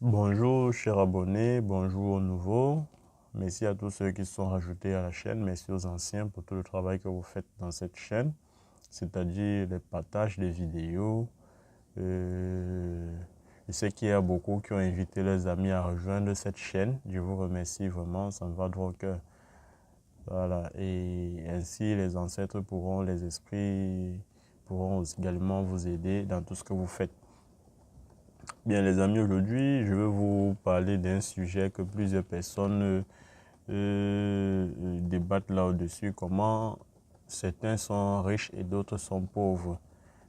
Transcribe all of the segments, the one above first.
Bonjour chers abonnés, bonjour aux nouveaux. Merci à tous ceux qui sont rajoutés à la chaîne, merci aux anciens pour tout le travail que vous faites dans cette chaîne, c'est-à-dire le partage des vidéos. Je sais qu'il y a beaucoup qui ont invité leurs amis à rejoindre cette chaîne. Je vous remercie vraiment, ça me va droit au cœur. Voilà, et ainsi les ancêtres pourront, les esprits pourront également vous aider dans tout ce que vous faites. Bien les amis, aujourd'hui je vais vous parler d'un sujet que plusieurs personnes débattent là-dessus, comment certains sont riches et d'autres sont pauvres.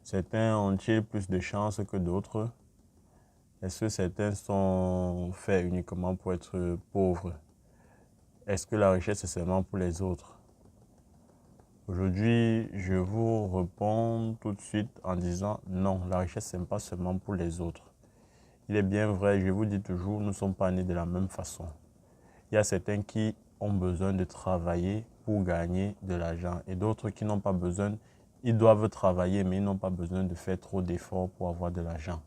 Certains ont-ils plus de chances que d'autres? Est-ce que certains sont faits uniquement pour être pauvres? Est-ce que la richesse est seulement pour les autres? Aujourd'hui, je vous réponds tout de suite en disant non, la richesse n'est pas seulement pour les autres. Il est bien vrai, je vous dis toujours, nous ne sommes pas nés de la même façon. Il y a certains qui ont besoin de travailler pour gagner de l'argent et d'autres qui n'ont pas besoin, ils doivent travailler mais ils n'ont pas besoin de faire trop d'efforts pour avoir de l'argent.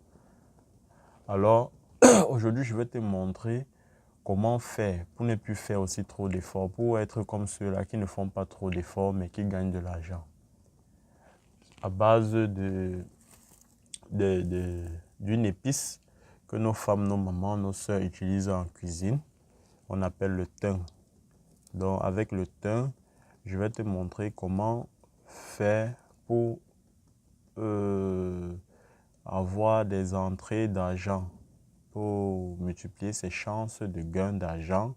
Alors, aujourd'hui, je vais te montrer comment faire pour ne plus faire aussi trop d'efforts, pour être comme ceux-là qui ne font pas trop d'efforts mais qui gagnent de l'argent. À base d'une épice que nos femmes, nos mamans, nos soeurs utilisent en cuisine, on appelle le thym. Donc avec le thym, je vais te montrer comment faire pour avoir des entrées d'argent, pour multiplier ses chances de gain d'argent,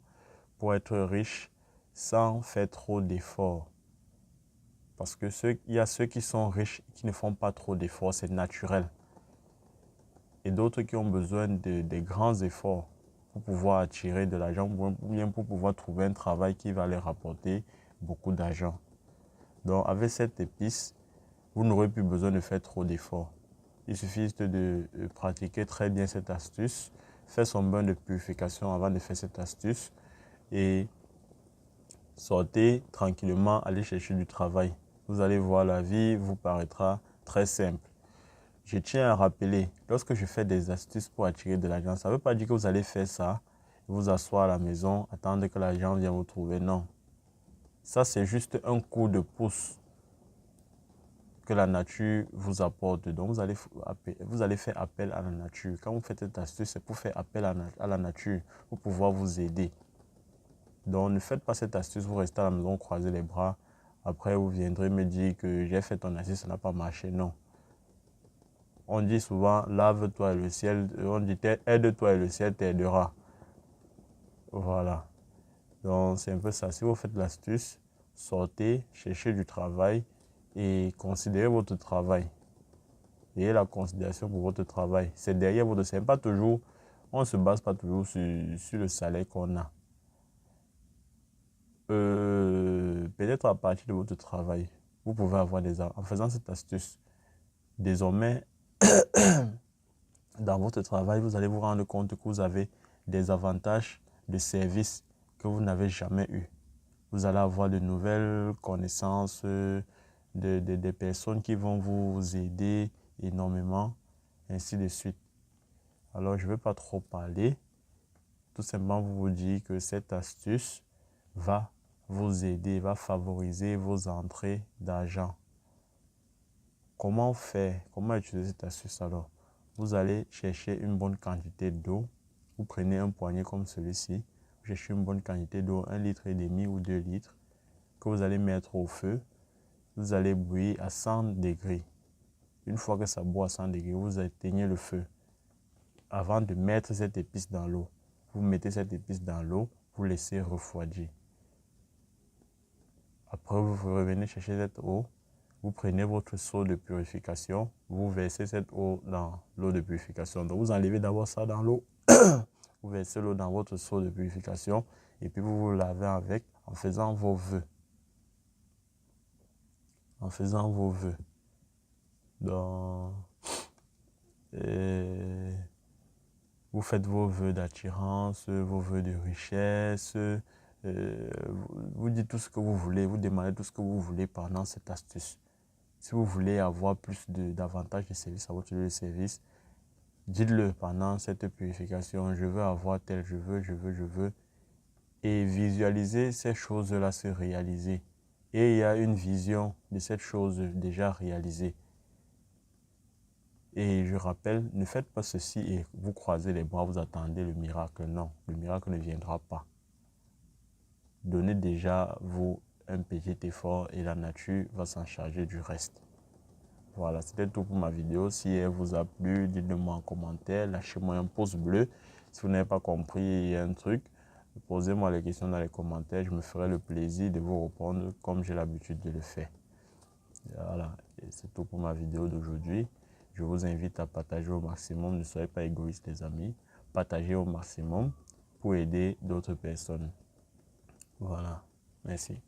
pour être riche sans faire trop d'efforts. Parce que il y a ceux qui sont riches qui ne font pas trop d'efforts, c'est naturel. Et d'autres qui ont besoin de grands efforts pour pouvoir attirer de l'argent ou bien pour pouvoir trouver un travail qui va leur rapporter beaucoup d'argent. Donc avec cette épice, vous n'aurez plus besoin de faire trop d'efforts. Il suffit juste de pratiquer très bien cette astuce, faire son bain de purification avant de faire cette astuce et sortez tranquillement, aller chercher du travail. Vous allez voir, la vie vous paraîtra très simple. Je tiens à rappeler, lorsque je fais des astuces pour attirer de l'argent, ça ne veut pas dire que vous allez faire ça, vous asseoir à la maison, attendre que l'argent vienne vous trouver. Non. Ça, c'est juste un coup de pouce que la nature vous apporte. Donc, vous allez faire appel à la nature. Quand vous faites cette astuce, c'est pour faire appel à la nature, pour pouvoir vous aider. Donc, ne faites pas cette astuce, vous restez à la maison, croisez les bras. Après, vous viendrez me dire que j'ai fait ton astuce, ça n'a pas marché. Non. On dit souvent, lave-toi et le ciel, on dit, aide-toi et le ciel t'aidera. Voilà. Donc, c'est un peu ça. Si vous faites l'astuce, sortez, cherchez du travail et considérez votre travail. Ayez la considération pour votre travail. C'est derrière votre salaire. Pas toujours, on ne se base pas toujours sur le salaire qu'on a. Peut-être à partir de votre travail, vous pouvez avoir en faisant cette astuce. Désormais, dans votre travail, vous allez vous rendre compte que vous avez des avantages de service que vous n'avez jamais eu. Vous allez avoir de nouvelles connaissances, des personnes qui vont vous aider énormément, ainsi de suite. Alors, je ne vais pas trop parler. Tout simplement, vous dire que cette astuce va vous aider, va favoriser vos entrées d'argent. Comment faire? Comment utiliser cette astuce alors? Vous allez chercher une bonne quantité d'eau. Vous prenez un poignet comme celui-ci. Vous cherchez une bonne quantité d'eau, 1,5 litre ou 2 litres, que vous allez mettre au feu. Vous allez bouillir à 100 degrés. Une fois que ça boit à 100 degrés, vous éteignez le feu. Avant de mettre cette épice dans l'eau, vous mettez cette épice dans l'eau, vous laissez refroidir. Après, vous revenez chercher cette eau, vous prenez votre seau de purification, vous versez cette eau dans l'eau de purification. Donc, vous enlevez d'abord ça dans l'eau, vous versez l'eau dans votre seau de purification et puis vous vous lavez avec en faisant vos vœux. En faisant vos vœux. Donc, vous faites vos vœux d'attirance, vos vœux de richesse, vous dites tout ce que vous voulez, vous demandez tout ce que vous voulez pendant cette astuce. Si vous voulez avoir plus d'avantages de service à votre lieu de service, Dites-le pendant cette purification, je veux avoir tel, je veux. Et visualisez ces choses-là se réaliser. Et il y a une vision de cette chose déjà réalisée. Et je rappelle, ne faites pas ceci et vous croisez les bras, vous attendez le miracle. Non, le miracle ne viendra pas. Donnez déjà vous un petit effort et la nature va s'en charger du reste. Voilà, c'était tout pour ma vidéo. Si elle vous a plu, dites-le-moi en commentaire, lâchez-moi un pouce bleu. Si vous n'avez pas compris un truc, posez-moi les questions dans les commentaires. Je me ferai le plaisir de vous répondre comme j'ai l'habitude de le faire. Voilà, c'est tout pour ma vidéo d'aujourd'hui. Je vous invite à partager au maximum. Ne soyez pas égoïstes, les amis. Partagez au maximum pour aider d'autres personnes. Voilà, merci.